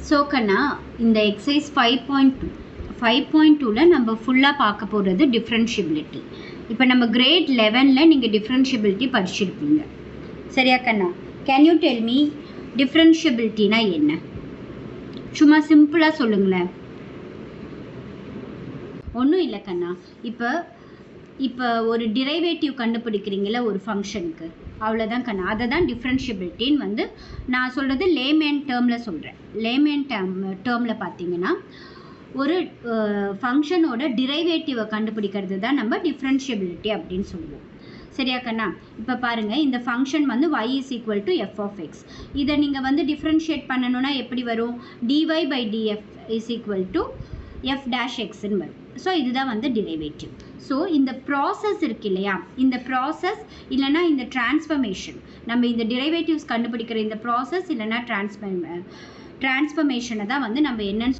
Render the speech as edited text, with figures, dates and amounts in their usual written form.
So கண்ணா இந்த exercise 5.2ல நம்ம ஃபுல்லாக பார்க்க போகிறது டிஃப்ரென்ஷியபிலிட்டி. இப்போ நம்ம கிரேட் 11ல் நீங்கள் டிஃப்ரென்ஷியபிலிட்டி படிச்சிருப்பீங்க, சரியா கண்ணா? கேன் யூ டெல் மீ டிஃப்ரென்ஷியபிலிட்டினா என்ன? சும்மா சிம்பிளாக சொல்லுங்களேன். ஒன்றும் இல்லை கண்ணா, இப்போ ஒரு டிரைவேட்டிவ் கண்டுபிடிக்கிறீங்கள ஒரு ஃபங்க்ஷனுக்கு, அவ்வளோதான் கண்ணா. அதை தான் டிஃப்ரென்ஷியபிலிட்டின்னு வந்து நான் சொல்கிறது லேமேன் டேர்மில் சொல்கிறேன். லேமேன் டேர்மில் பார்த்தீங்கன்னா ஒரு ஃபங்க்ஷனோட டிரைவேட்டிவை கண்டுபிடிக்கிறது தான் நம்ம டிஃப்ரென்ஷியபிலிட்டி அப்படின்னு சொல்லுவோம், சரியா கண்ணா? இப்போ பாருங்கள், இந்த ஃபங்க்ஷன் வந்து y = f of x. இதை நீங்கள் வந்து டிஃப்ரென்ஷியேட் பண்ணணுன்னா எப்படி வரும்? dy by df = f dash xன்னு வரும். ஸோ இதுதான் வந்து டிரைவேட்டிவ். ஸோ இந்த ப்ராசஸ் இருக்கு இல்லையா, இந்த ப்ராசஸ் இல்லைனா இந்த டிரான்ஸ்ஃபர்மேஷன், நம்ம இந்த டிரைவேட்டிவ்ஸ் கண்டுபிடிக்கிற இந்த ப்ராசஸ் இல்லைனா டிரான்ஸ்ஃபர்மேஷனை தான் வந்து நம்ம என்னன்னு